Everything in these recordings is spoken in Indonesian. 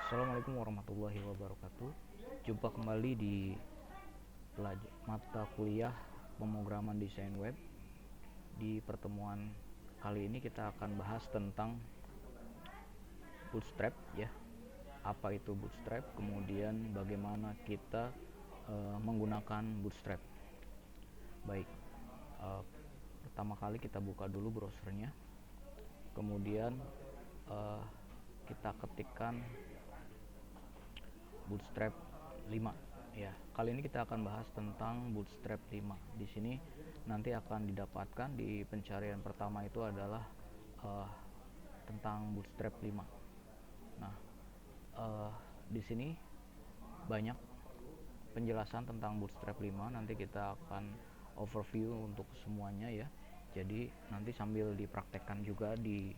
Assalamualaikum warahmatullahi wabarakatuh. Jumpa kembali di mata kuliah pemrograman desain web. Di pertemuan kali ini kita akan bahas tentang Bootstrap ya. Apa itu Bootstrap? Kemudian bagaimana kita menggunakan Bootstrap. Baik. Pertama kali kita buka dulu browsernya. Kemudian kita ketikkan Bootstrap 5 ya. Kali ini kita akan bahas tentang Bootstrap 5. Di sini nanti akan didapatkan di pencarian pertama itu adalah tentang Bootstrap 5. Nah, di sini banyak penjelasan tentang Bootstrap 5. Nanti kita akan overview untuk semuanya ya. Jadi nanti sambil dipraktekkan juga di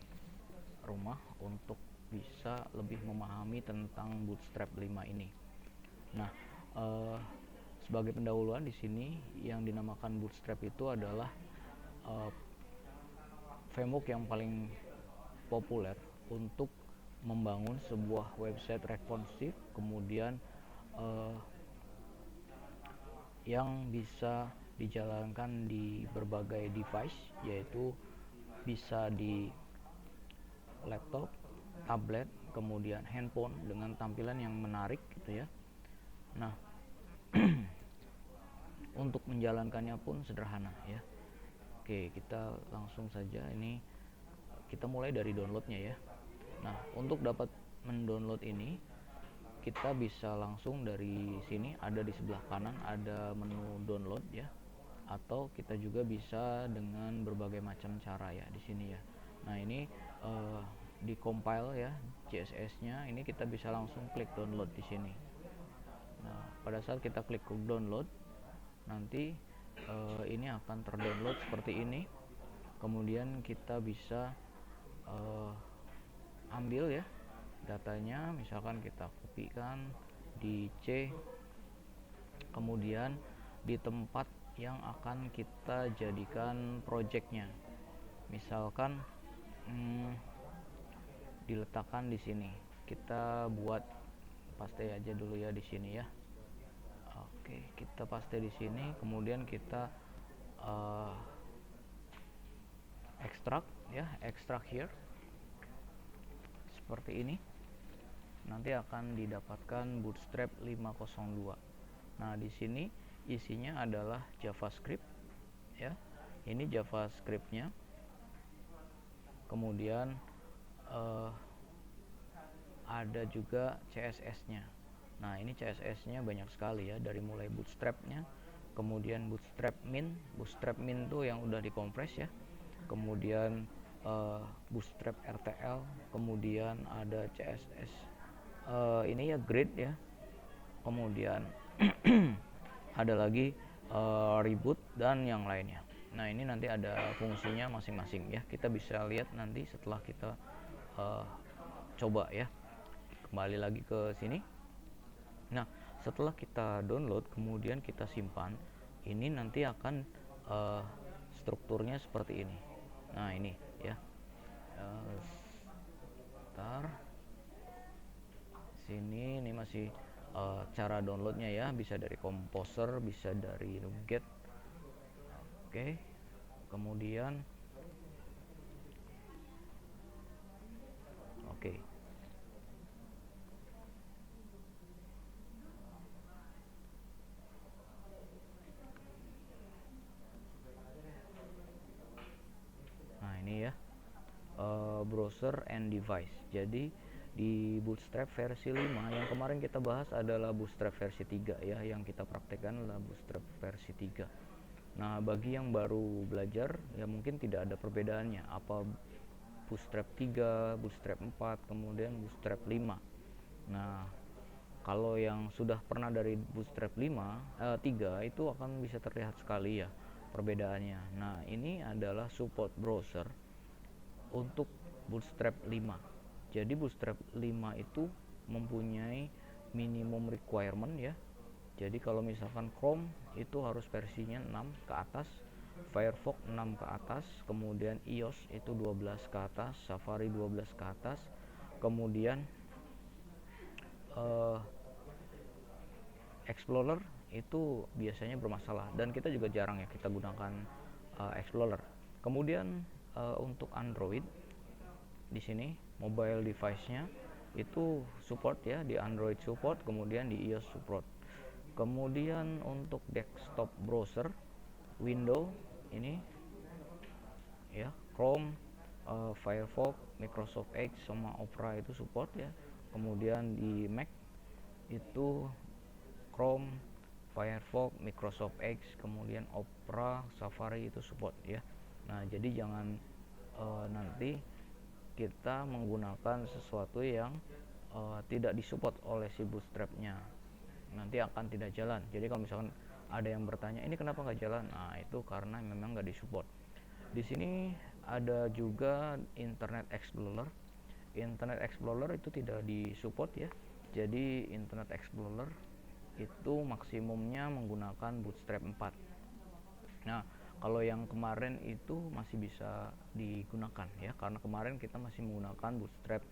rumah untuk bisa lebih memahami tentang Bootstrap 5 ini. Nah, sebagai pendahuluan di sini yang dinamakan Bootstrap itu adalah framework yang paling populer untuk membangun sebuah website responsif, kemudian yang bisa dijalankan di berbagai device, yaitu bisa di laptop, tablet, kemudian handphone dengan tampilan yang menarik gitu ya. Nah, untuk menjalankannya pun sederhana ya. Oke, kita langsung saja, ini kita mulai dari downloadnya ya. Nah, untuk dapat mendownload ini kita bisa langsung dari sini, ada di sebelah kanan ada menu download ya, atau kita juga bisa dengan berbagai macam cara ya di sini ya. Nah, ini di compile ya CSS-nya, ini kita bisa langsung klik download di sini. Nah, pada saat kita klik download, nanti ini akan terdownload seperti ini. Kemudian kita bisa ambil ya datanya, misalkan kita kopikan di C, kemudian di tempat yang akan kita jadikan projectnya, misalkan diletakkan di sini. Kita buat paste aja dulu ya di sini ya. Oke, kita paste di sini, kemudian kita extract ya, extract here seperti ini. Nanti akan didapatkan Bootstrap 502. Nah, di sini isinya adalah JavaScript ya. Ini JavaScript-nya. Kemudian ada juga CSS-nya. Nah, ini CSS-nya banyak sekali ya, dari mulai Bootstrap-nya, kemudian Bootstrap min tuh yang udah dikompres ya. Kemudian Bootstrap RTL, kemudian ada CSS ini ya grid ya. Kemudian ada lagi reboot dan yang lainnya. Nah, ini nanti ada fungsinya masing-masing ya. Kita bisa lihat nanti setelah kita coba ya. Kembali lagi ke sini. Nah, setelah kita download kemudian kita simpan, ini nanti akan strukturnya seperti ini. Nah, ini ya. Sini ini masih cara downloadnya ya, bisa dari Composer, bisa dari NuGet. Oke, kemudian oke. Nah, ini ya, browser and device. Jadi di Bootstrap versi 5 yang kemarin kita bahas adalah Bootstrap versi 3 ya, yang kita praktekkan adalah Bootstrap versi 3. Nah, bagi yang baru belajar ya mungkin tidak ada perbedaannya apa Bootstrap 3, Bootstrap 4, kemudian Bootstrap 5. Nah, kalau yang sudah pernah dari Bootstrap 3 itu akan bisa terlihat sekali ya perbedaannya. Nah, ini adalah support browser untuk Bootstrap 5. Jadi Bootstrap 5 itu mempunyai minimum requirement ya. Jadi kalau misalkan Chrome itu harus versinya 6 ke atas, Firefox 6 ke atas, kemudian iOS itu 12 ke atas, Safari 12 ke atas, kemudian uh, Explorer itu biasanya bermasalah, dan kita juga jarang ya kita gunakan Explorer. Kemudian untuk Android di sini mobile device-nya itu support ya, di Android support, kemudian di iOS support. Kemudian untuk desktop browser Windows ini ya, Chrome, Firefox, Microsoft Edge sama Opera itu support ya. Kemudian di Mac itu Chrome, Firefox, Microsoft Edge, kemudian Opera, Safari itu support ya. Nah, jadi jangan nanti kita menggunakan sesuatu yang tidak disupport oleh si bootstrapnya, nanti akan tidak jalan. Jadi kalau misalkan ada yang bertanya ini kenapa nggak jalan, nah itu karena memang nggak disupport. Di sini ada juga Internet Explorer. Internet Explorer itu tidak disupport ya. Jadi Internet Explorer itu maksimumnya menggunakan Bootstrap 4. Nah, kalau yang kemarin itu masih bisa digunakan ya, karena kemarin kita masih menggunakan Bootstrap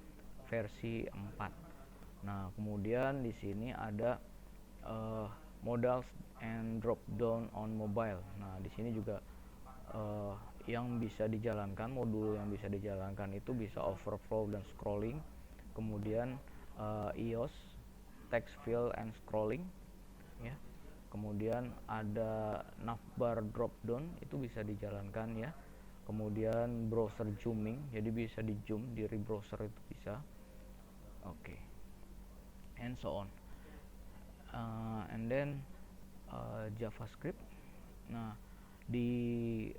versi 4. Nah, kemudian di sini ada modals and drop down on mobile. Nah, di sini juga yang bisa dijalankan, modul yang bisa dijalankan itu bisa overflow dan scrolling, kemudian iOS text fill and scrolling ya. Kemudian ada navbar drop down itu bisa dijalankan ya. Kemudian browser zooming, jadi bisa di zoom dari browser itu bisa. Oke. And so on. And then JavaScript. Nah, di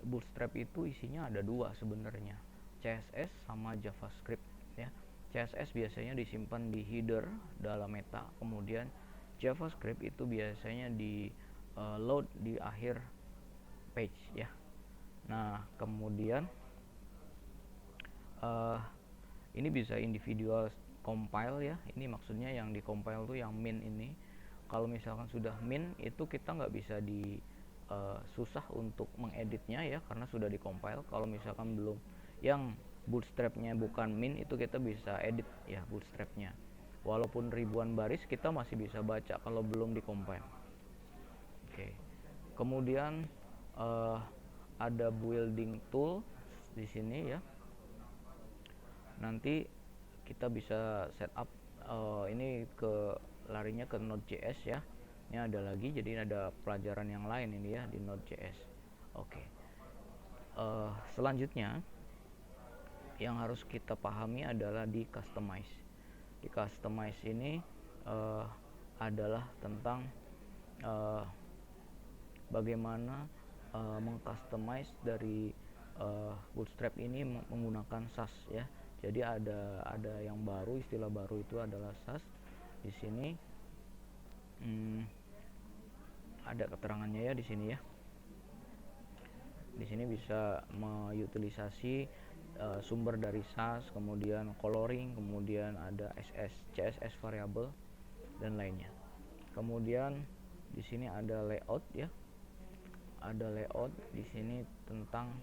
Bootstrap itu isinya ada dua sebenarnya, CSS sama JavaScript ya. CSS biasanya disimpan di header dalam meta, kemudian JavaScript itu biasanya di load di akhir page ya. Nah, kemudian ini bisa individual compile ya. Ini maksudnya yang di compile tuh yang min ini. Kalau misalkan sudah min itu kita nggak bisa susah untuk mengeditnya ya, karena sudah di compile. Kalau misalkan belum, yang bootstrapnya bukan min, itu kita bisa edit ya bootstrapnya. Walaupun ribuan baris kita masih bisa baca kalau belum di compile. Oke. Kemudian ada building tool di sini ya. Nanti kita bisa setup ini larinya ke Node.js ya. Ini ada lagi, jadi ada pelajaran yang lain ini ya di Node.js. Oke. Selanjutnya yang harus kita pahami adalah di customize. Di customize ini adalah tentang bagaimana mengcustomize dari Bootstrap ini menggunakan Sass ya. Jadi ada yang baru, istilah baru itu adalah Sass. Di sini ada keterangannya ya di sini ya. Di sini bisa mengutilisasi sumber dari Sass, kemudian coloring, kemudian ada CSS variable dan lainnya. Kemudian di sini ada layout ya. Ada layout di sini tentang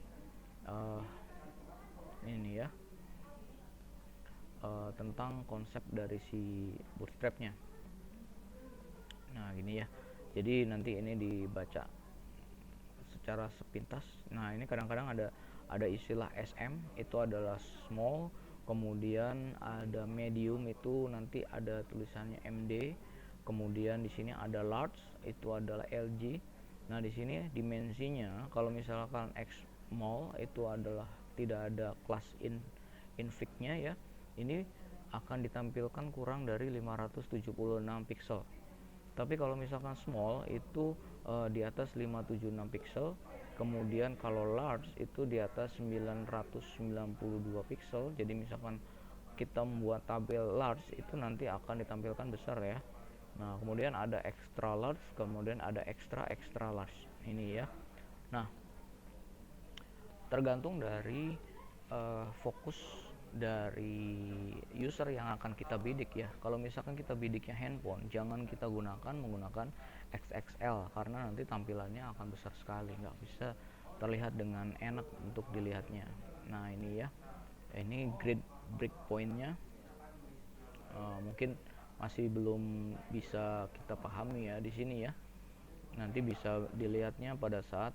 ini ya. Tentang konsep dari si bootstrapnya. Nah, gini ya. Jadi nanti ini dibaca secara sepintas. Nah, ini kadang-kadang ada istilah SM, itu adalah small, kemudian ada medium, itu nanti ada tulisannya MD, kemudian di sini ada large, itu adalah LG. Nah, di sini dimensinya kalau misalkan X small itu adalah tidak ada kelas infix-nya ya. Ini akan ditampilkan kurang dari 576 pixel. Tapi kalau misalkan small itu di atas 576 pixel. Kemudian kalau large itu di atas 992 pixel. Jadi misalkan kita membuat tabel large itu nanti akan ditampilkan besar ya. Nah, kemudian ada extra large, kemudian ada extra large ini ya. Nah, tergantung dari fokus dari user yang akan kita bidik ya. Kalau misalkan kita bidiknya handphone, jangan kita menggunakan XXL, karena nanti tampilannya akan besar sekali, nggak bisa terlihat dengan enak untuk dilihatnya. Nah, ini ya, ini grid breakpointnya mungkin masih belum bisa kita pahami ya di sini ya. Nanti bisa dilihatnya pada saat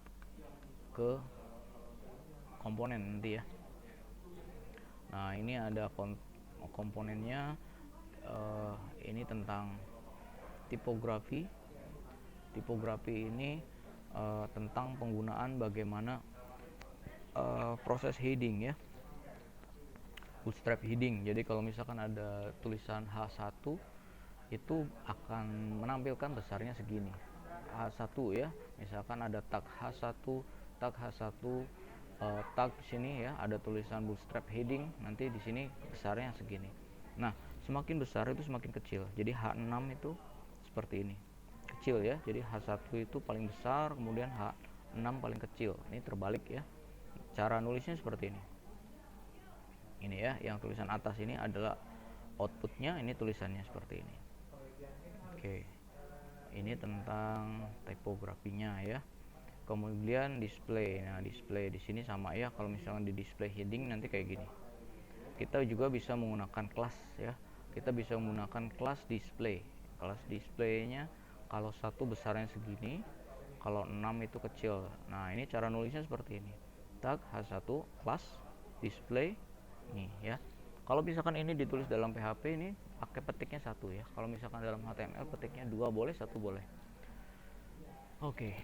ke komponen nanti ya. Nah, ini ada komponennya. Ini tentang tipografi. Tipografi ini tentang penggunaan bagaimana proses heading ya, bootstrap heading. Jadi kalau misalkan ada tulisan H1 itu akan menampilkan besarnya segini, H1 ya. Misalkan ada tag H1, tag H1, tag sini ya ada tulisan bootstrap heading, nanti di sini besarnya segini. Nah, semakin besar itu semakin kecil. Jadi H6 itu seperti ini, kecil ya. Jadi H1 itu paling besar, kemudian H6 paling kecil. Ini terbalik ya. Cara nulisnya seperti ini. Ini ya, yang tulisan atas ini adalah outputnya, ini tulisannya seperti ini. Oke. Ini tentang tipografinya ya. Kemudian display. Nah, display di sini sama ya. Kalau misalkan di display heading nanti kayak gini. Kita juga bisa menggunakan kelas ya. Kita bisa menggunakan kelas display. Kelas displaynya kalau satu besarnya segini, kalau 6 itu kecil. Nah, ini cara nulisnya seperti ini. Tag H1 kelas display nih ya. Kalau misalkan ini ditulis dalam PHP ini pakai petiknya 1 ya. Kalau misalkan dalam HTML petiknya 2 boleh, 1 boleh. Oke.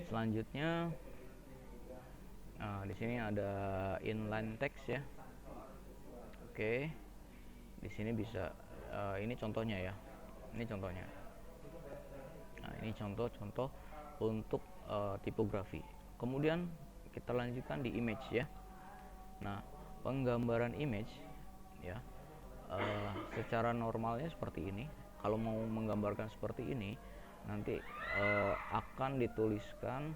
Selanjutnya di sini ada inline text ya. Oke. Di sini bisa ini contohnya ya. Ini contohnya. Nah, ini contoh-contoh untuk tipografi. Kemudian kita lanjutkan di image ya. Nah, penggambaran image ya. Secara normalnya seperti ini. Kalau mau menggambarkan seperti ini, nanti akan dituliskan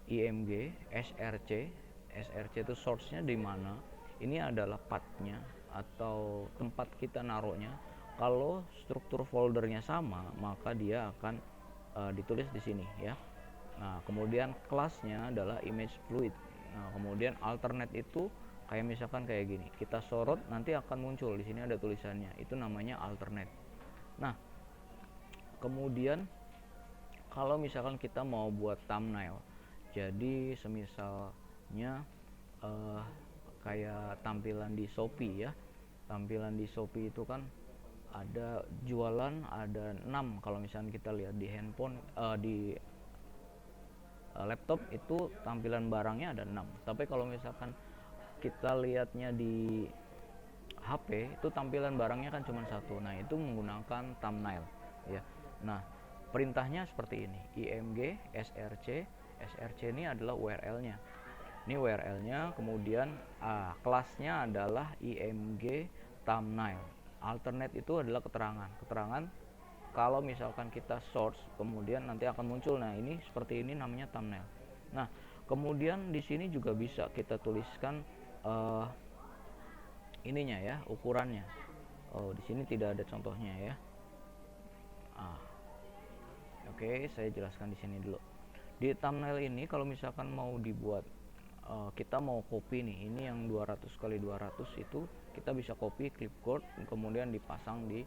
IMG SRC. SRC itu source-nya di mana. Ini adalah path-nya atau tempat kita naruhnya. Kalau struktur foldernya sama, maka dia akan ditulis di sini ya. Nah, kemudian kelasnya adalah image fluid. Nah, kemudian alternate itu kayak misalkan kayak gini. Kita sorot nanti akan muncul di sini ada tulisannya. Itu namanya alternate. Nah, kemudian kalau misalkan kita mau buat thumbnail, jadi semisalnya kayak tampilan di Shopee ya. Tampilan di Shopee itu kan ada jualan, ada 6 kalau misalkan kita lihat di handphone, di laptop itu tampilan barangnya ada 6. Tapi kalau misalkan kita lihatnya di HP itu tampilan barangnya kan cuma 1. Nah, itu menggunakan thumbnail ya. Nah, perintahnya seperti ini. IMG SRC. SRC ini adalah URL-nya. Ini URL-nya, kemudian kelasnya adalah IMG thumbnail. Alternate itu adalah keterangan. Keterangan kalau misalkan kita source, kemudian nanti akan muncul. Nah, ini seperti ini namanya thumbnail. Nah, kemudian di sini juga bisa kita tuliskan ininya ya, ukurannya. Oh, di sini tidak ada contohnya ya. Oke, saya jelaskan di sini dulu. Di thumbnail ini kalau misalkan mau dibuat, kita mau copy nih, ini yang 200 kali 200 itu kita bisa copy clipboard, kemudian dipasang di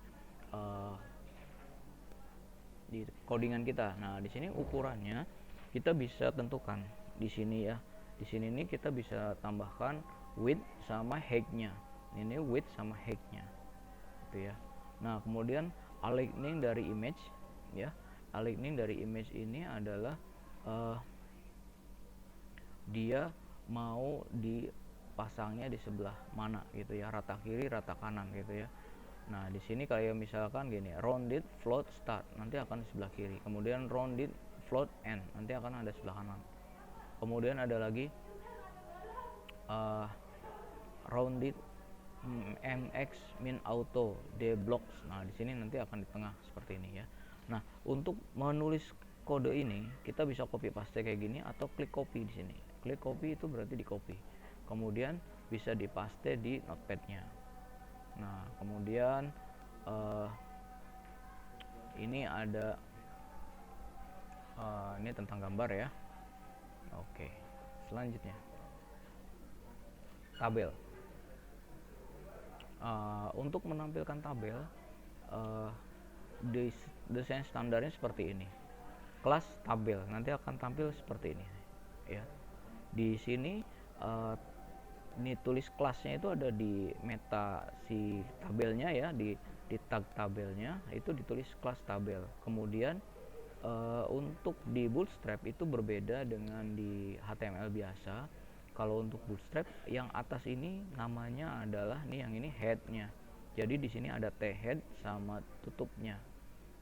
codingan kita. Nah, di sini ukurannya kita bisa tentukan di sini ya. Di sini nih kita bisa tambahkan width sama height-nya. Ini width sama height-nya. Gitu ya. Nah, kemudian aligning dari image ya. Aligning dari image ini adalah dia mau dipasangnya di sebelah mana gitu ya, rata kiri, rata kanan gitu ya. Nah, di sini kayak misalkan gini, rounded float start nanti akan di sebelah kiri, kemudian rounded float end nanti akan ada sebelah kanan. Kemudian ada lagi rounded mx min auto d blocks. Nah, di sini nanti akan di tengah seperti ini ya. Nah, untuk menulis kode ini kita bisa copy paste kayak gini atau klik copy di sini. Klik copy itu berarti di copy. Kemudian bisa dipaste di notepad-nya. Nah, kemudian ini ada ini tentang gambar ya. Oke, selanjutnya tabel. Untuk menampilkan tabel, uh, desain standarnya seperti ini. Kelas tabel nanti akan tampil seperti ini ya. Di sini ini tulis kelasnya itu ada di meta si tabelnya ya, di tag tabelnya itu ditulis kelas tabel. Kemudian untuk di Bootstrap itu berbeda dengan di HTML biasa. Kalau untuk Bootstrap yang atas ini namanya adalah nih, yang ini headnya. Jadi di sini ada T head sama tutupnya.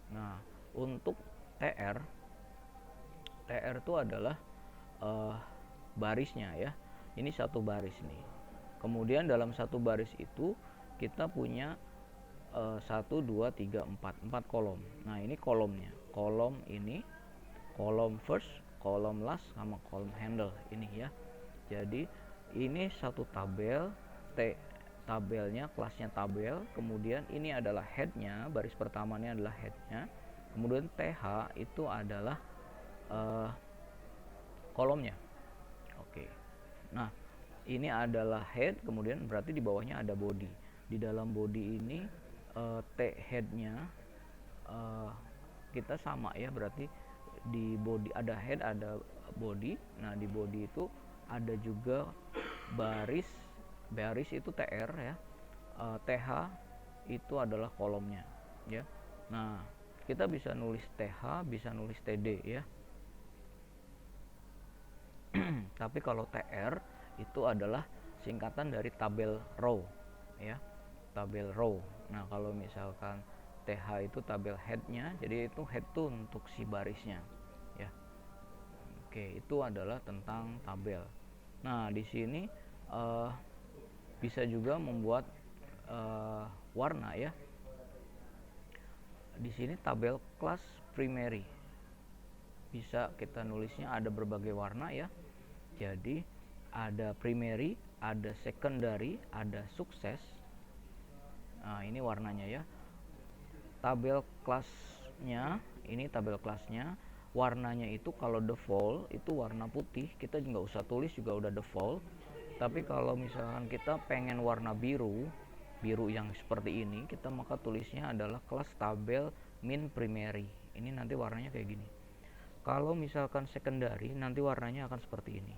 Nah, untuk TR itu adalah barisnya ya. Ini satu baris nih. Kemudian dalam satu baris itu kita punya 1, 2, 3, 4 kolom. Nah, ini kolomnya. Kolom ini, kolom first, kolom last, sama kolom handle ini ya. Jadi ini satu tabel, tabelnya, kelasnya tabel. Kemudian ini adalah headnya, baris pertamanya adalah headnya. Kemudian TH itu adalah kolomnya. Oke. Nah, ini adalah head, kemudian berarti di bawahnya ada body. Di dalam body ini T headnya kita sama ya, berarti di body ada head, ada body. Nah, di body itu ada juga baris itu TR ya. TH itu adalah kolomnya ya. Nah, kita bisa nulis TH, bisa nulis TD ya. Tapi kalau TR itu adalah singkatan dari tabel row ya, tabel row. Nah, kalau misalkan TH itu tabel headnya, jadi itu head tuh untuk si barisnya ya. Oke, itu adalah tentang tabel. Nah, di sini bisa juga membuat warna ya. Di sini tabel kelas primary bisa kita nulisnya ada berbagai warna ya. Jadi ada primary, ada secondary, ada sukses. Nah, ini warnanya ya. Tabel kelasnya, ini tabel kelasnya. Warnanya itu kalau default itu warna putih, kita nggak usah tulis juga udah default. Tapi kalau misalkan kita pengen warna biru yang seperti ini, kita maka tulisnya adalah kelas tabel min primary. Ini nanti warnanya kayak gini. Kalau misalkan secondary, nanti warnanya akan seperti ini.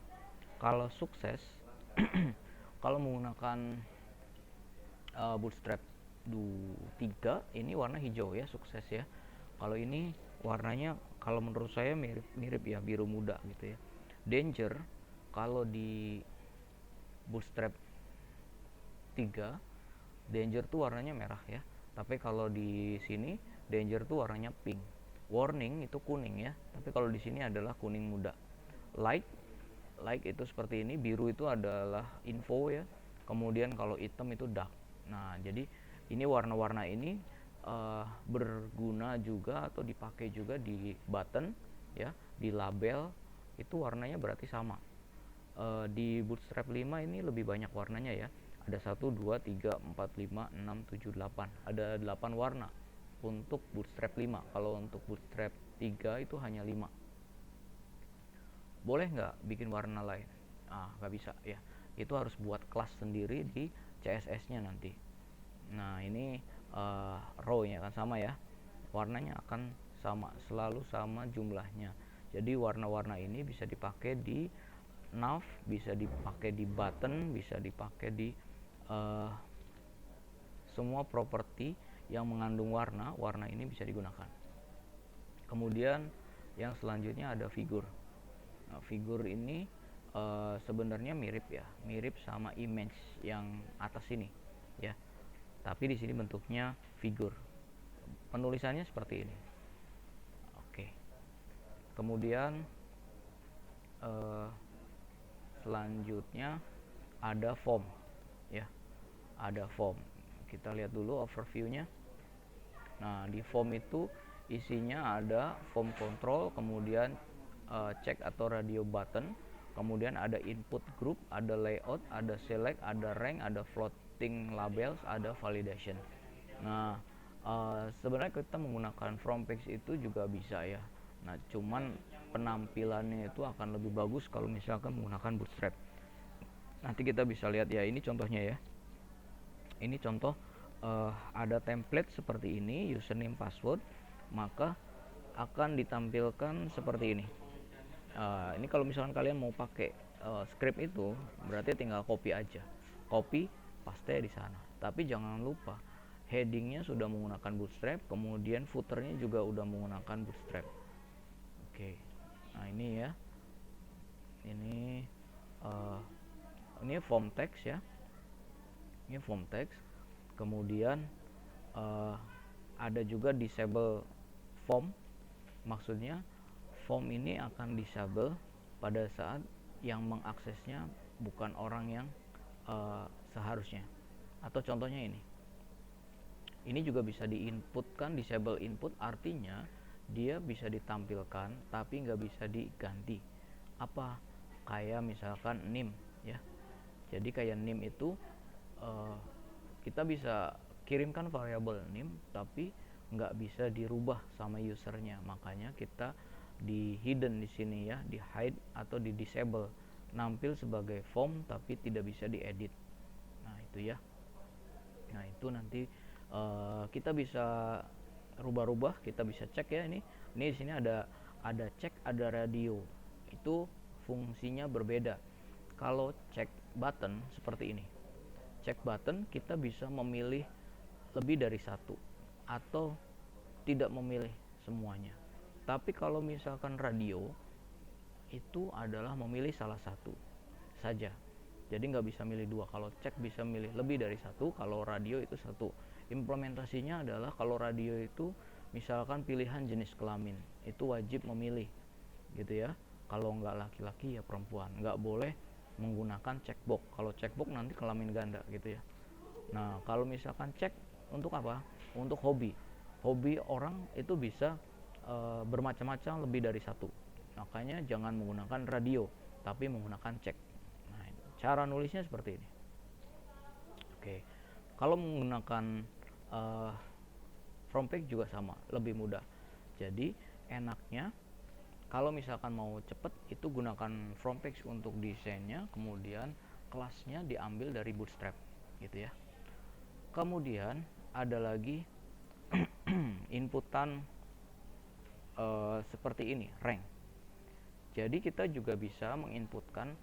Kalau sukses, kalau menggunakan Bootstrap 3, ini warna hijau ya, sukses ya. Kalau ini warnanya kalau menurut saya mirip ya, biru muda gitu ya. Danger, kalau di Bootstrap 3, danger tuh warnanya merah ya. Tapi kalau di sini danger tuh warnanya pink. Warning itu kuning ya. Tapi kalau di sini adalah kuning muda. Like itu seperti ini, biru itu adalah info ya. Kemudian kalau hitam itu dark. Nah, jadi ini warna-warna ini berguna juga atau dipakai juga di button ya, di label itu warnanya berarti sama. Di Bootstrap 5 ini lebih banyak warnanya ya. Ada 1, 2, 3, 4, 5, 6, 7, 8. Ada 8 warna untuk Bootstrap 5. Kalau untuk Bootstrap 3 itu hanya 5. Boleh nggak bikin warna lain? Nggak bisa ya. Itu harus buat kelas sendiri di CSS-nya nanti. Nah, ini row-nya kan sama ya. Warnanya akan sama, selalu sama jumlahnya. Jadi warna-warna ini bisa dipakai di nav, bisa dipakai di button, bisa dipakai di semua properti yang mengandung warna ini bisa digunakan. Kemudian yang selanjutnya ada figur. Nah, figur ini sebenarnya mirip ya, mirip sama image yang atas ini ya. Tapi di sini bentuknya figur. Penulisannya seperti ini. Oke. Kemudian selanjutnya ada form ya. Ada form. Kita lihat dulu overview-nya. Nah, di form itu isinya ada form control, kemudian check atau radio button, kemudian ada input group, ada layout, ada select, ada rank, ada floating labels, ada validation. Nah, sebenarnya kita menggunakan from page itu juga bisa ya. Nah, cuman penampilannya itu akan lebih bagus kalau misalkan menggunakan Bootstrap. Nanti kita bisa lihat ya, ini contohnya ya. Ini contoh, ada template seperti ini, username password, maka akan ditampilkan seperti ini. Ini kalau misalkan kalian mau pakai script itu, berarti tinggal copy aja, copy paste di sana. Tapi jangan lupa headingnya sudah menggunakan Bootstrap, kemudian footernya juga udah menggunakan Bootstrap. Oke, nah ini ya, ini form text ya, ini form text. Kemudian ada juga disable form, maksudnya form ini akan disable pada saat yang mengaksesnya bukan orang yang seharusnya. Atau contohnya ini juga bisa diinputkan, disable input, artinya dia bisa ditampilkan tapi nggak bisa diganti. Apa? Kayak misalkan name ya, jadi kayak name itu kita bisa kirimkan variabel name tapi nggak bisa dirubah sama usernya, makanya kita di hidden di sini ya, di hide atau di disable, nampil sebagai form tapi tidak bisa diedit. Nah itu ya, nah itu nanti kita bisa rubah-rubah, kita bisa cek ya. Ini di sini ada cek, ada radio, itu fungsinya berbeda. Kalau cek button seperti ini, cek button kita bisa memilih lebih dari satu atau tidak memilih semuanya. Tapi kalau misalkan radio itu adalah memilih salah satu saja, jadi nggak bisa milih dua. Kalau cek bisa milih lebih dari satu, kalau radio itu satu. Implementasinya adalah kalau radio itu misalkan pilihan jenis kelamin itu wajib memilih gitu ya, kalau nggak laki-laki ya perempuan, nggak boleh menggunakan checkbox. Kalau checkbox nanti kelamin ganda gitu ya. Nah kalau misalkan cek untuk apa, untuk hobi orang itu bisa bermacam-macam, lebih dari satu, makanya jangan menggunakan radio tapi menggunakan cek. Nah cara nulisnya seperti ini. Oke, kalau menggunakan front page juga sama, lebih mudah. Jadi enaknya kalau misalkan mau cepet itu gunakan front page untuk desainnya, kemudian kelasnya diambil dari Bootstrap gitu ya. Kemudian ada lagi inputan seperti ini, rank. Jadi kita juga bisa menginputkan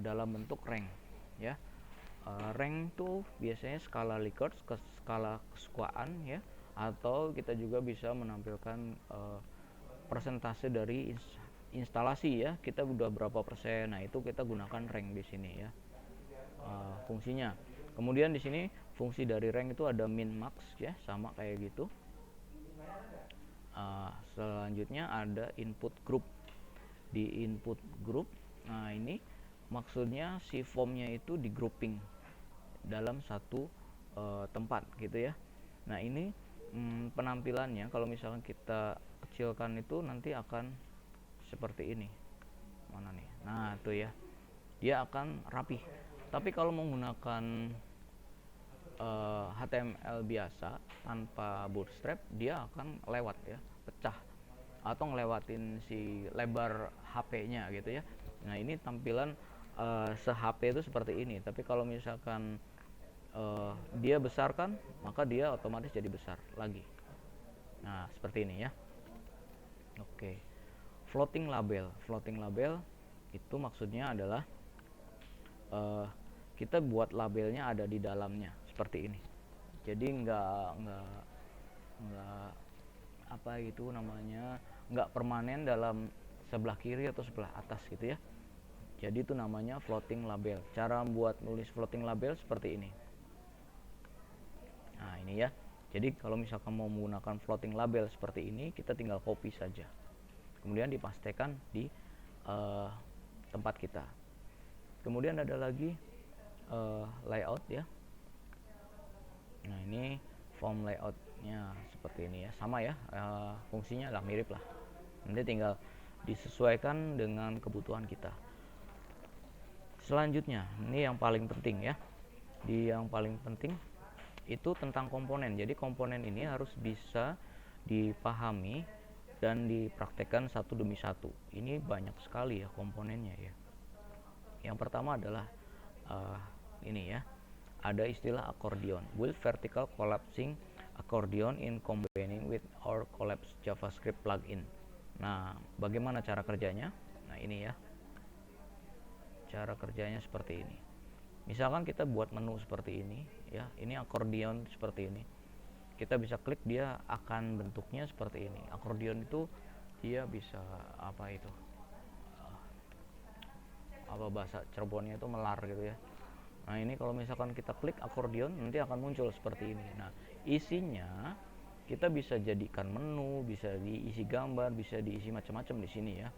dalam bentuk rank ya. Rank tuh biasanya skala Likert ke skala kesukaan ya, atau kita juga bisa menampilkan persentase dari instalasi ya, kita udah berapa persen. Nah itu kita gunakan rank di sini ya, fungsinya. Kemudian di sini fungsi dari rank itu ada min max ya, sama kayak gitu. Selanjutnya ada input group. Di input group, nah ini maksudnya si formnya itu di grouping dalam satu tempat gitu ya. Nah ini penampilannya kalau misalkan kita kecilkan itu nanti akan seperti ini. Mana nih? Nah itu ya, dia akan rapi. Tapi kalau menggunakan HTML biasa tanpa Bootstrap, dia akan lewat ya, pecah atau ngelewatin si lebar HP-nya gitu ya. Nah ini tampilan se-HP itu seperti ini. Tapi kalau misalkan dia besarkan, maka dia otomatis jadi besar lagi. Nah seperti ini ya. Oke, floating label itu maksudnya adalah kita buat labelnya ada di dalamnya seperti ini. Jadi nggak apa gitu namanya, nggak permanen dalam sebelah kiri atau sebelah atas gitu ya. Jadi itu namanya floating label. Cara buat nulis floating label seperti ini. Nah ini ya, jadi kalau misalkan mau menggunakan floating label seperti ini, kita tinggal copy saja, kemudian dipastekan di tempat kita. Kemudian ada lagi layout ya. Nah ini form layoutnya seperti ini ya, sama ya, fungsinya lah mirip lah, nanti tinggal disesuaikan dengan kebutuhan kita. Selanjutnya ini yang paling penting ya, yang paling penting itu tentang komponen. Jadi komponen ini harus bisa dipahami dan dipraktekkan satu demi satu. Ini banyak sekali ya komponennya ya. Yang pertama adalah ini ya, ada istilah accordion, build vertical collapsing accordion in combining with our collapse JavaScript plugin. Nah, bagaimana cara kerjanya? Nah, ini ya. Cara kerjanya seperti ini. Misalkan kita buat menu seperti ini, ya. Ini accordion seperti ini. Kita bisa klik, dia akan bentuknya seperti ini. Accordion itu dia bisa apa itu? Apa bahasa Cirebonnya itu melar gitu ya. Nah, ini kalau misalkan kita klik accordion nanti akan muncul seperti ini. Nah, isinya kita bisa jadikan menu, bisa diisi gambar, bisa diisi macam-macam di sini ya.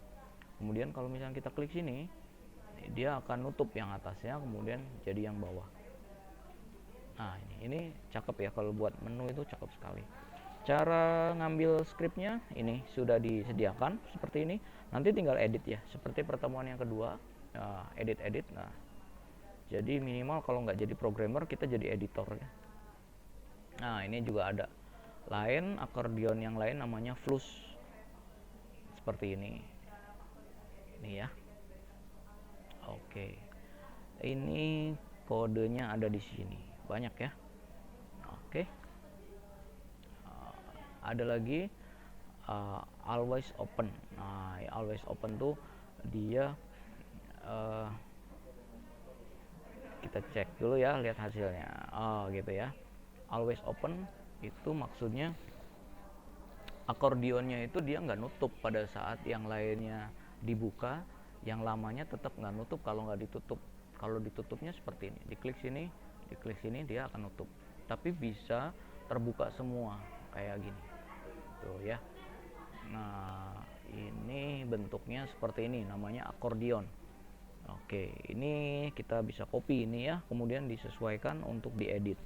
Kemudian kalau misalnya kita klik sini, dia akan nutup yang atasnya, kemudian jadi yang bawah. Nah, ini cakep ya, kalau buat menu itu cakep sekali. Cara ngambil scriptnya ini sudah disediakan seperti ini. Nanti tinggal edit ya, seperti pertemuan yang kedua. Edit. Nah, jadi minimal kalau nggak jadi programmer, kita jadi editor ya. Nah, ini juga ada lain accordion yang lain namanya flus seperti ini ya. Oke, ini kodenya ada di sini banyak ya. Oke, ada lagi always open. Nah, always open tuh dia kita cek dulu ya, lihat hasilnya. Gitu ya. Always open itu maksudnya akordionnya itu dia nggak nutup pada saat yang lainnya dibuka, yang lamanya tetap nggak nutup kalau nggak ditutup. Kalau ditutupnya seperti ini, diklik sini dia akan nutup, tapi bisa terbuka semua kayak gini tuh ya. Nah, ini bentuknya seperti ini, namanya akordion. Oke, ini kita bisa copy ini ya, kemudian disesuaikan untuk diedit.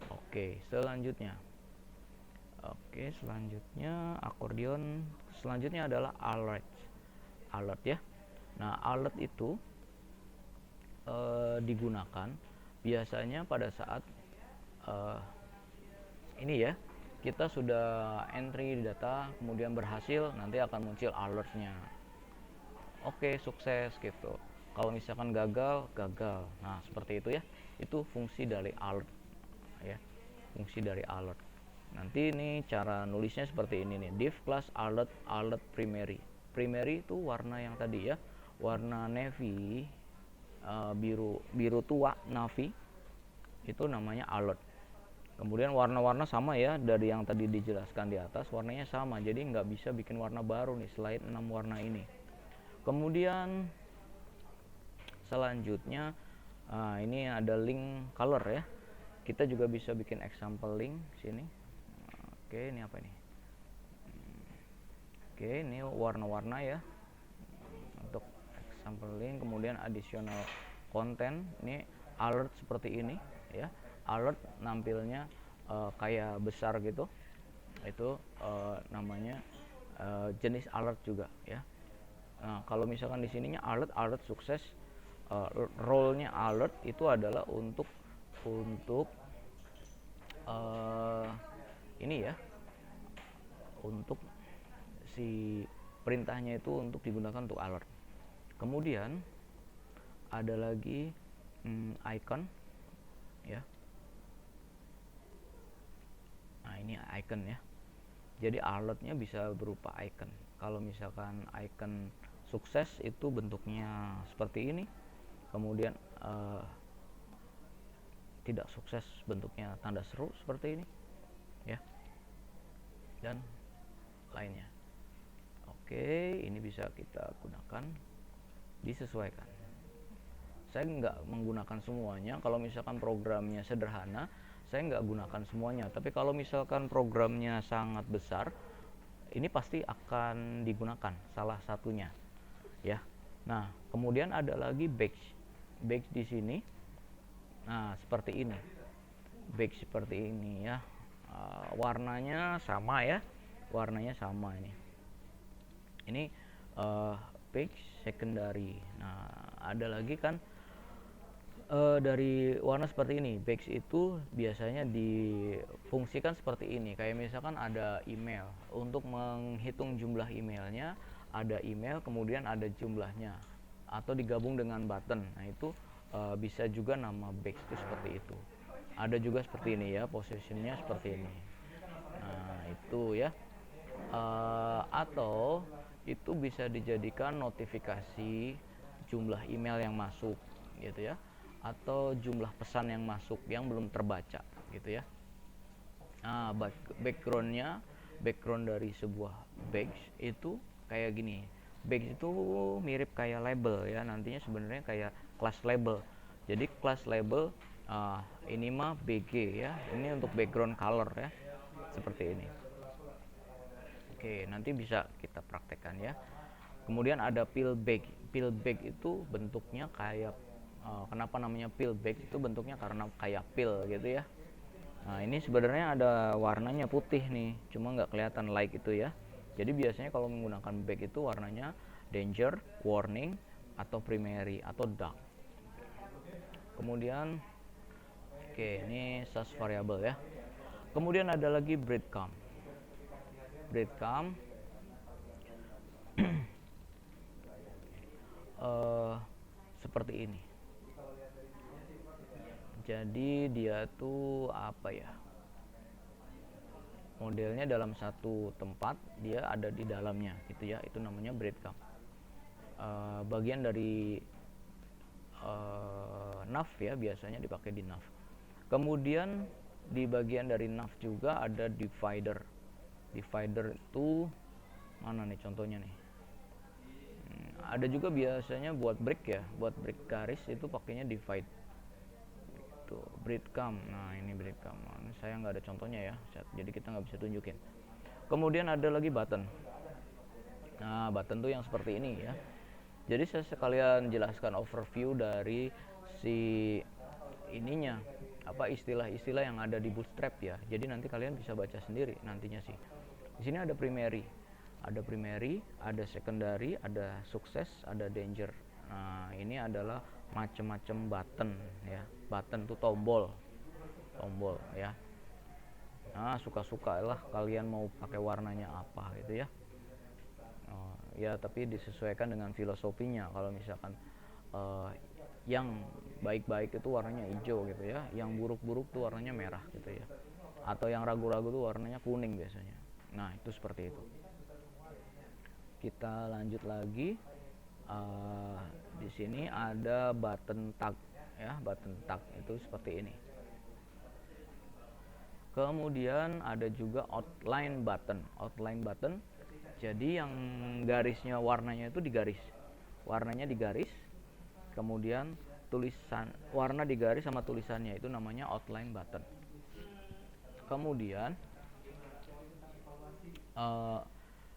Oke, selanjutnya akordion selanjutnya adalah alert ya. Nah, alert itu digunakan biasanya pada saat ini ya, kita sudah entry data kemudian berhasil, nanti akan muncul alertnya. Oke, sukses gitu. Kalau misalkan gagal. Nah, seperti itu ya. Itu fungsi dari alert ya. Fungsi dari alert. Nanti ini cara nulisnya seperti ini nih. Div class alert primary. Primary itu warna yang tadi ya. Warna navy, biru tua navy. Itu namanya alert. Kemudian warna-warna sama ya, dari yang tadi dijelaskan di atas, warnanya sama. Jadi nggak bisa bikin warna baru nih selain 6 warna ini. Kemudian selanjutnya ini ada link color ya. Kita juga bisa bikin example link sini. Oke, ini apa ini? Oke, ini warna-warna ya untuk example link. Kemudian additional content, ini alert seperti ini ya. Alert nampilnya kayak besar gitu. Itu namanya jenis alert juga ya. Nah, kalau misalkan di sininya alert sukses, role-nya alert itu adalah untuk ini ya, untuk si perintahnya itu untuk digunakan untuk alert. Kemudian ada lagi icon ya. Nah, ini icon ya. Jadi alertnya bisa berupa icon. Kalau misalkan icon sukses itu bentuknya seperti ini. Kemudian tidak sukses bentuknya tanda seru seperti ini ya. Dan lainnya. Oke, ini bisa kita gunakan, disesuaikan. Saya nggak menggunakan semuanya. Kalau misalkan programnya sederhana, saya nggak gunakan semuanya. Tapi kalau misalkan programnya sangat besar, ini pasti akan digunakan salah satunya ya. Nah, kemudian ada lagi batch di sini. Nah, seperti ini, batch seperti ini ya. Warnanya sama ya, ini batch secondary. Nah, ada lagi kan dari warna seperti ini. Batch itu biasanya difungsikan seperti ini. Kayak misalkan ada email, untuk menghitung jumlah emailnya, ada email kemudian ada jumlahnya, atau digabung dengan button. Nah, itu Bisa juga nama back itu seperti itu. Ada juga seperti ini ya, positionnya seperti ini. Nah itu ya. Atau itu bisa dijadikan notifikasi jumlah email yang masuk gitu ya, atau jumlah pesan yang masuk yang belum terbaca gitu ya. Nah, background dari sebuah badge itu kayak gini. Badge itu mirip kayak label ya, nantinya sebenarnya kayak class label. Jadi class label, ini mah BG ya, ini untuk background color ya, seperti ini. Oke, nanti bisa kita praktekkan ya. Kemudian ada peel bag. Peel bag itu bentuknya kayak, kenapa namanya peel bag itu bentuknya karena kayak peel gitu ya. Nah ini sebenarnya ada warnanya putih nih, cuma nggak kelihatan like itu ya. Jadi biasanya kalau menggunakan bag itu warnanya danger, warning, atau primary, atau dark. Kemudian, oke ini source variable ya. Kemudian ada lagi breadcrumb. Breadcrumb seperti ini. Jadi dia tuh apa ya? Modelnya dalam satu tempat, dia ada di dalamnya gitu ya. Itu namanya breadcrumb. Bagian dari nav ya, biasanya dipakai di nav. Kemudian di bagian dari nav juga ada divider. Divider itu mana nih contohnya nih? Ada juga biasanya buat break ya, buat break garis itu pakainya divide. Itu breadcrumb. Nah ini breadcrumb. Nah, saya nggak ada contohnya ya, jadi kita nggak bisa tunjukin. Kemudian ada lagi button. Nah button tuh yang seperti ini ya. Jadi saya sekalian jelaskan overview dari si ininya, apa istilah-istilah yang ada di Bootstrap ya. Jadi nanti kalian bisa baca sendiri nantinya sih. Di sini ada primary, ada secondary, ada sukses, ada danger. Nah ini adalah macam-macam button ya. Button tuh tombol ya. Nah suka-suka lah kalian mau pakai warnanya apa gitu ya. Ya tapi disesuaikan dengan filosofinya. Kalau misalkan yang baik-baik itu warnanya hijau gitu ya, yang buruk-buruk tuh warnanya merah gitu ya, atau yang ragu-ragu tuh warnanya kuning biasanya. Nah itu seperti itu. Kita lanjut lagi. Di sini ada button tag ya, button tag itu seperti ini. Kemudian ada juga outline button. Outline button, jadi yang garisnya warnanya itu digaris, warnanya digaris, kemudian tulisan warna digaris sama tulisannya, itu namanya outline button. Kemudian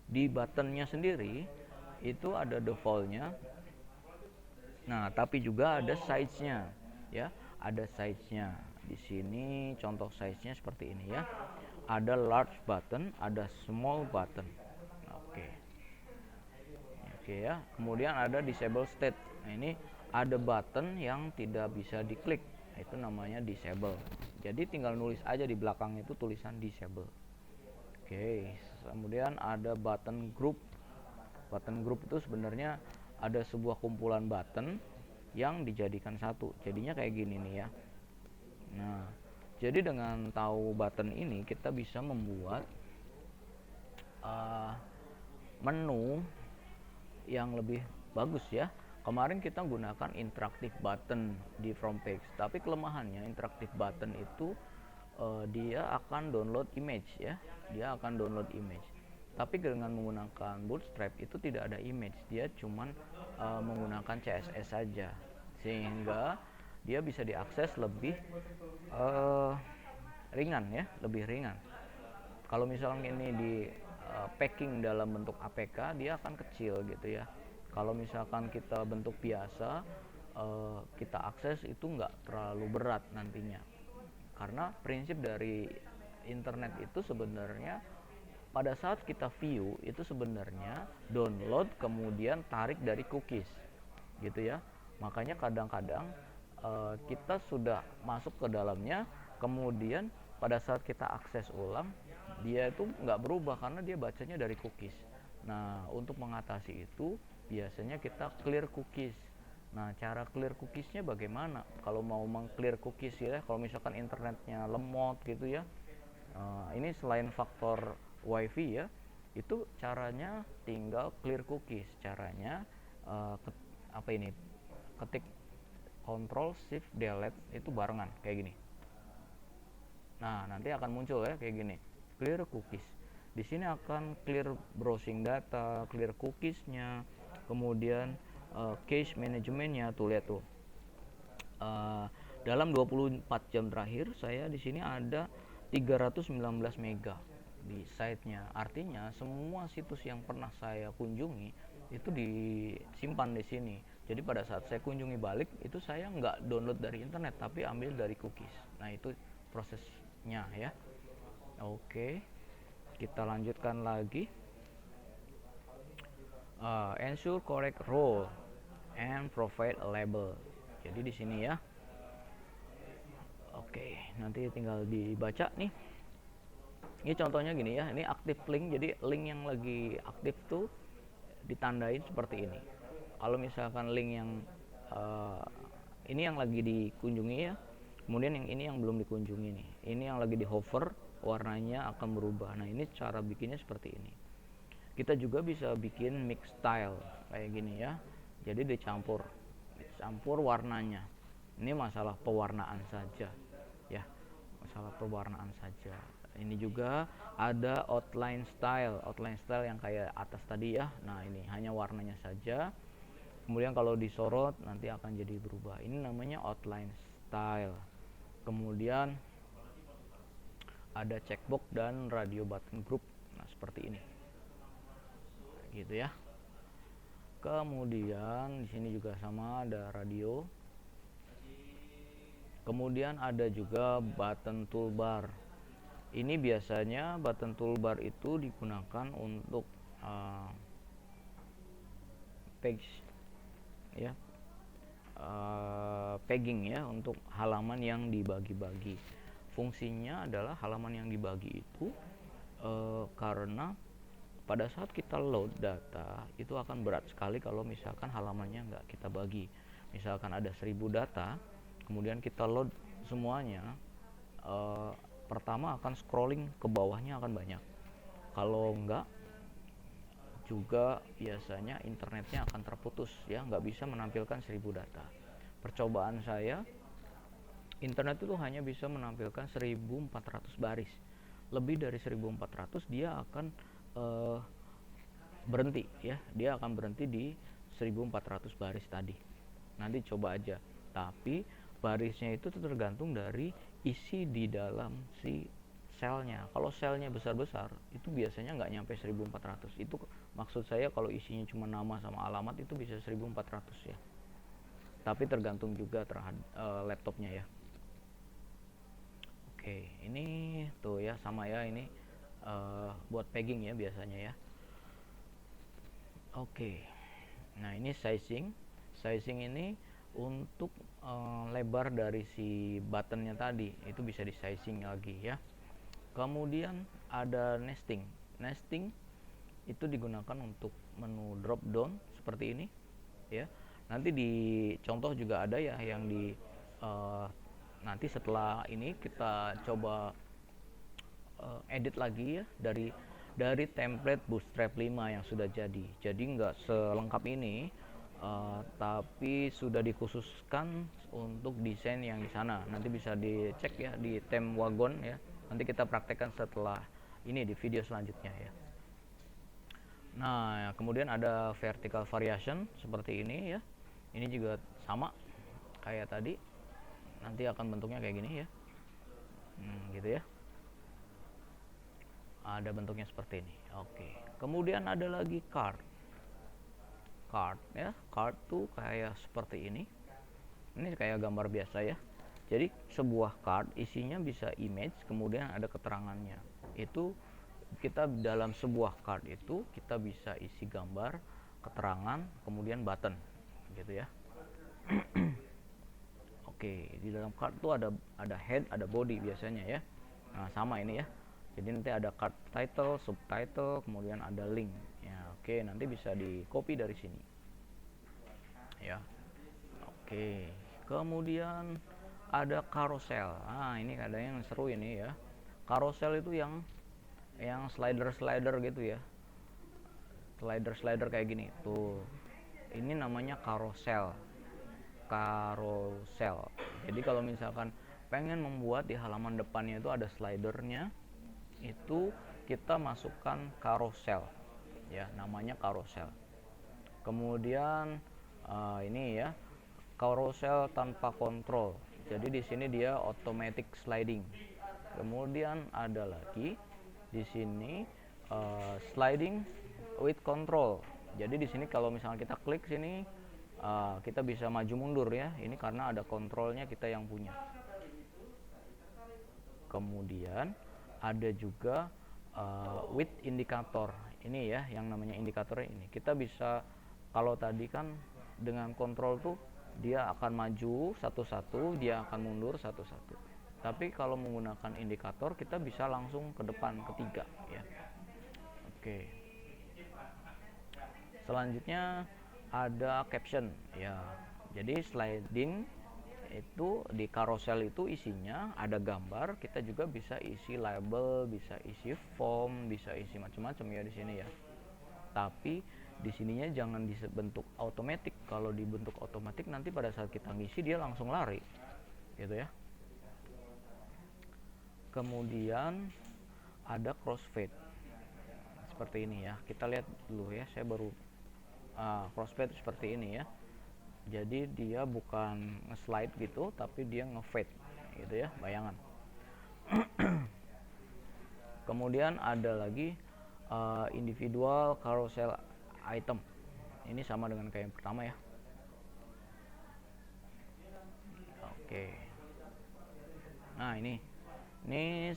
di buttonnya sendiri itu ada defaultnya. Nah tapi juga ada size-nya ya, ada size-nya. Di sini contoh size-nya seperti ini ya. Ada large button, ada small button. Oke ya. Kemudian ada disable state. Nah ini ada button yang tidak bisa diklik, itu namanya disable. Jadi tinggal nulis aja di belakang itu tulisan disable. Oke. Kemudian ada button group. Button group itu sebenarnya ada sebuah kumpulan button yang dijadikan satu. Jadinya kayak gini nih ya. Nah, jadi dengan tahu button ini kita bisa membuat menu yang lebih bagus ya. Kemarin kita gunakan interactive button di front page, tapi kelemahannya interactive button itu dia akan download image ya. Dia akan download image. Tapi dengan menggunakan Bootstrap itu tidak ada image, dia cuman menggunakan CSS saja, sehingga dia bisa diakses lebih ringan ya, lebih ringan. Kalau misalnya ini di packing dalam bentuk APK, dia akan kecil gitu ya. Kalau misalkan kita bentuk biasa, kita akses itu nggak terlalu berat nantinya. Karena prinsip dari internet itu sebenarnya pada saat kita view itu sebenarnya download kemudian tarik dari cookies gitu ya. Makanya kadang-kadang kita sudah masuk ke dalamnya, kemudian pada saat kita akses ulang dia itu nggak berubah karena dia bacanya dari cookies. Nah untuk mengatasi itu biasanya kita clear cookies. Nah, cara clear cookiesnya bagaimana? Kalau mau meng-clear cookies ya, kalau misalkan internetnya lemot gitu ya, ini selain faktor wifi ya, itu caranya tinggal clear cookies. Caranya apa ini? Ketik Ctrl Shift Delete itu barengan kayak gini. Nah, nanti akan muncul ya kayak gini, clear cookies. Di sini akan clear browsing data, clear cookiesnya, kemudian cache manajemennya. Tuh lihat tuh. Dalam 24 jam terakhir saya di sini ada 319 mega di site-nya. Artinya semua situs yang pernah saya kunjungi itu disimpan di sini. Jadi pada saat saya kunjungi balik itu saya nggak download dari internet tapi ambil dari cookies. Nah, itu prosesnya ya. Oke, kita lanjutkan lagi. Ensure correct role and provide a label. Jadi di sini ya. Oke, nanti tinggal dibaca nih. Ini contohnya gini ya, ini aktif link. Jadi link yang lagi aktif tuh ditandain seperti ini. Kalau misalkan link yang ini yang lagi dikunjungi ya, kemudian yang ini yang belum dikunjungi nih. Ini yang lagi di hover, warnanya akan berubah. Nah, ini cara bikinnya seperti ini. Kita juga bisa bikin mix style kayak gini ya. Jadi dicampur warnanya. Ini masalah pewarnaan saja ya, masalah pewarnaan saja. Ini juga ada outline style yang kayak atas tadi ya. Nah, ini hanya warnanya saja, kemudian kalau disorot nanti akan jadi berubah. Ini namanya outline style. Kemudian ada checkbox dan radio button group. Nah, seperti ini gitu ya. Kemudian di sini juga sama, ada radio. Kemudian ada juga button toolbar. Ini biasanya button toolbar itu digunakan untuk page ya, pegging ya, untuk halaman yang dibagi-bagi. Fungsinya adalah halaman yang dibagi itu karena pada saat kita load data itu akan berat sekali kalau misalkan halamannya nggak kita bagi. Misalkan ada 1000 data, kemudian kita load semuanya, pertama akan scrolling ke bawahnya akan banyak. Kalau enggak juga biasanya internetnya akan terputus ya, nggak bisa menampilkan 1000 data. Percobaan saya, internet itu hanya bisa menampilkan 1400 baris. Lebih dari 1400 dia akan berhenti ya, dia akan berhenti di 1400 baris tadi. Nanti coba aja, tapi barisnya itu tergantung dari isi di dalam si selnya. Kalau selnya besar-besar itu biasanya nggak nyampe 1400. Itu maksud saya kalau isinya cuma nama sama alamat itu bisa 1400 ya, tapi tergantung juga terhadap laptopnya ya. Oke, ini tuh ya, sama ya, ini buat pegging ya biasanya ya. Oke, nah ini sizing ini untuk lebar dari si buttonnya tadi itu bisa di sizing lagi ya. Kemudian ada nesting itu digunakan untuk menu drop down seperti ini ya. Nanti di contoh juga ada ya yang di nanti setelah ini kita coba edit lagi ya dari template Bootstrap 5 yang sudah jadi nggak selengkap ini, tapi sudah dikhususkan untuk desain yang di sana. Nanti bisa dicek ya di theme wagon ya, nanti kita praktekkan setelah ini di video selanjutnya ya. Nah, kemudian ada vertical variation seperti ini ya, ini juga sama kayak tadi, nanti akan bentuknya kayak gini ya, gitu ya, ada bentuknya seperti ini. Oke, kemudian ada lagi card ya. Card tuh kayak seperti ini kayak gambar biasa ya. Jadi sebuah card isinya bisa image, kemudian ada keterangannya. Itu kita dalam sebuah card itu kita bisa isi gambar, keterangan, kemudian button gitu ya. Oke, di dalam card tuh ada head, ada body biasanya ya. Nah, sama ini ya. Jadi nanti ada card title, subtitle, kemudian ada link. Ya, oke, nanti bisa di copy dari sini. Ya. Oke, kemudian ada carousel. Nah, ini ada yang seru ini ya. Carousel itu yang slider gitu ya. Slider kayak gini. Tuh. Ini namanya carousel. Jadi kalau misalkan pengen membuat di halaman depannya itu ada slidernya, itu kita masukkan carousel. Ya, namanya carousel. Kemudian ini ya, carousel tanpa kontrol. Jadi di sini dia automatic sliding. Kemudian ada lagi di sini sliding with control. Jadi di sini kalau misalnya kita klik sini kita bisa maju mundur ya. Ini karena ada kontrolnya kita yang punya. Kemudian ada juga with indikator. Ini ya yang namanya indikatornya ini. Kita bisa, kalau tadi kan dengan kontrol tuh dia akan maju satu-satu, dia akan mundur satu-satu. Tapi kalau menggunakan indikator kita bisa langsung ke depan ketiga ya. Oke. Selanjutnya ada caption ya. Jadi sliding itu di carousel itu isinya ada gambar, kita juga bisa isi label, bisa isi form, bisa isi macam-macam ya di sini ya. Tapi di sininya jangan dibentuk otomatis. Kalau dibentuk otomatis nanti pada saat kita ngisi dia langsung lari gitu ya. Kemudian ada crossfade seperti ini ya. Kita lihat dulu ya, saya baru crossfade seperti ini ya. Jadi dia bukan nge-slide gitu, tapi dia nge-fade gitu ya, bayangan. Kemudian ada lagi individual carousel item. Ini sama dengan kayak yang pertama ya. Oke. Nah, ini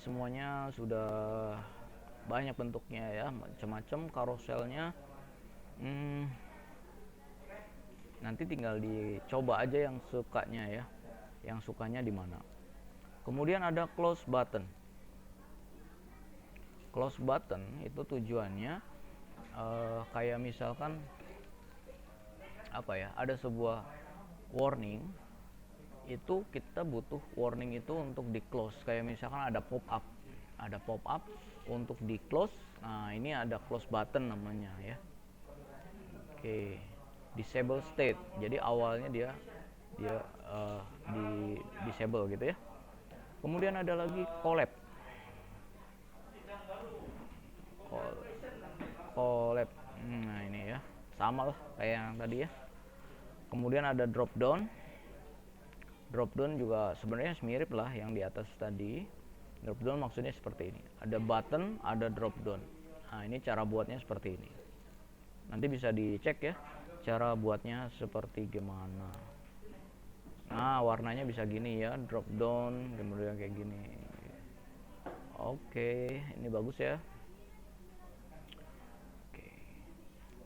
semuanya sudah banyak bentuknya ya, macam-macam carouselnya. Nanti tinggal dicoba aja yang sukanya ya, yang sukanya di mana. Kemudian ada close button. Close button itu tujuannya kayak misalkan apa ya, ada sebuah warning, itu kita butuh warning itu untuk di close. Kayak misalkan ada pop up untuk di close. Nah, ini ada close button namanya ya. Oke. Disable state. Jadi awalnya dia di disable gitu ya. Kemudian ada lagi collab. Nah, ini ya. Sama lah kayak yang tadi ya. Kemudian ada drop down. Drop down juga sebenarnya mirip lah yang di atas tadi. Drop down maksudnya seperti ini. Ada button, ada drop down. Nah, ini cara buatnya seperti ini. Nanti bisa dicek ya cara buatnya seperti gimana. Nah, warnanya bisa gini ya, drop down, kemudian kayak gini. Oke, ini bagus ya. Oke.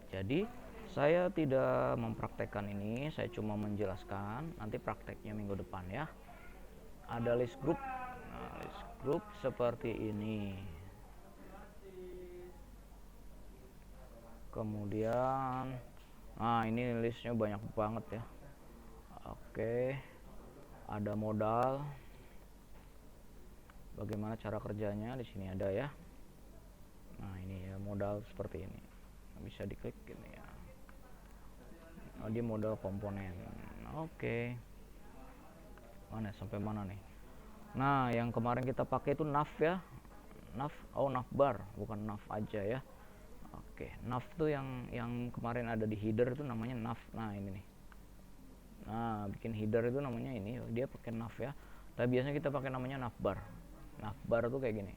Jadi saya tidak mempraktekkan ini, saya cuma menjelaskan. Nanti prakteknya minggu depan ya. Ada list group. Nah, list group seperti ini. Kemudian, nah ini listnya banyak banget ya. Oke, ada modal. Bagaimana cara kerjanya di sini ada ya. Nah, ini ya modal seperti ini. Bisa diklik ini ya. Oh, dia modal komponen. Oke. Mana sampai mana nih? Nah, yang kemarin kita pakai itu nav ya. Navbar, bukan nav aja ya. Oke, nav tuh yang kemarin ada di header itu namanya nav. Nah, ini nih. Nah, bikin header itu namanya ini, dia pakai nav ya. Tapi biasanya kita pakai namanya navbar. Navbar tuh kayak gini.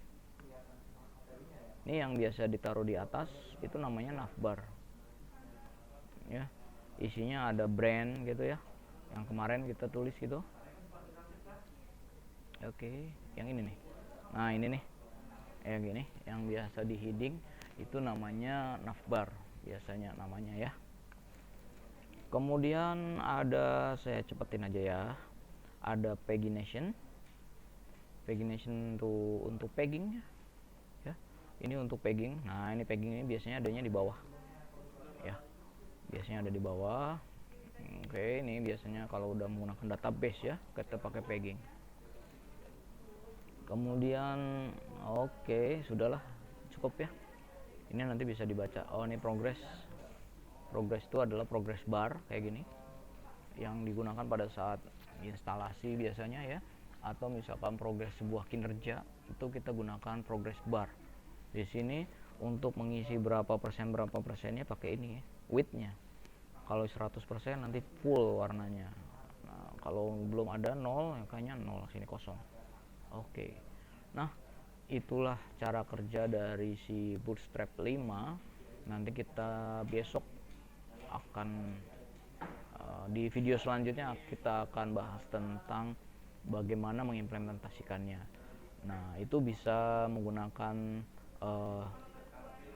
Ini yang biasa ditaruh di atas itu namanya navbar. Ya. Isinya ada brand gitu ya. Yang kemarin kita tulis gitu. Oke, yang ini nih. Nah, ini nih. Yang gini, yang biasa di heading itu namanya navbar biasanya namanya ya. Kemudian ada, saya cepetin aja ya. Ada pagination. Pagination tuh untuk pegging ya. Ini untuk pegging. Nah, ini pegging ini biasanya adanya di bawah. Ya. Biasanya ada di bawah. Oke, ini biasanya kalau udah menggunakan database ya, kita pakai pegging. Kemudian oke, sudahlah, cukup ya. Ini nanti bisa dibaca. Oh, ini progress. Progress itu adalah progress bar kayak gini, yang digunakan pada saat instalasi biasanya ya, atau misalkan progress sebuah kinerja itu kita gunakan progress bar. Di sini untuk mengisi berapa persennya pakai ini ya, widthnya. Kalau 100% nanti full warnanya. Nah, kalau belum ada 0 ya kayaknya 0, sini kosong. Oke. Nah, itulah cara kerja dari si Bootstrap 5. Nanti kita besok akan di video selanjutnya kita akan bahas tentang bagaimana mengimplementasikannya. Nah, itu bisa menggunakan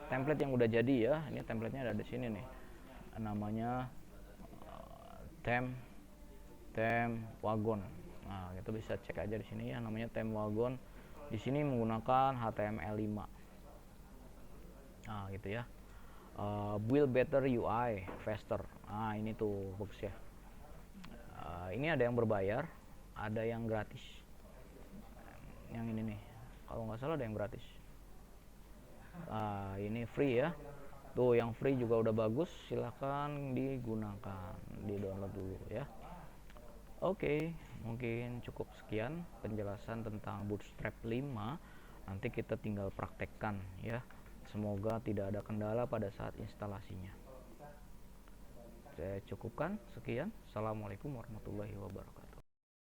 template yang udah jadi ya. Ini templatenya ada di sini nih. Namanya theme wagon. Nah, itu bisa cek aja di sini ya, namanya theme wagon. Di sini menggunakan HTML5. Nah, gitu ya. Build better UI faster. Nah, ini tuh bagus ya. Ini ada yang berbayar, ada yang gratis. Yang ini nih, kalau nggak salah ada yang gratis. Ini free ya. Tuh yang free juga udah bagus, silahkan digunakan, di download dulu ya. Oke, mungkin cukup sekian penjelasan tentang Bootstrap 5. Nanti kita tinggal praktekkan ya. Semoga tidak ada kendala pada saat instalasinya. Saya cukupkan sekian. Assalamualaikum warahmatullahi wabarakatuh.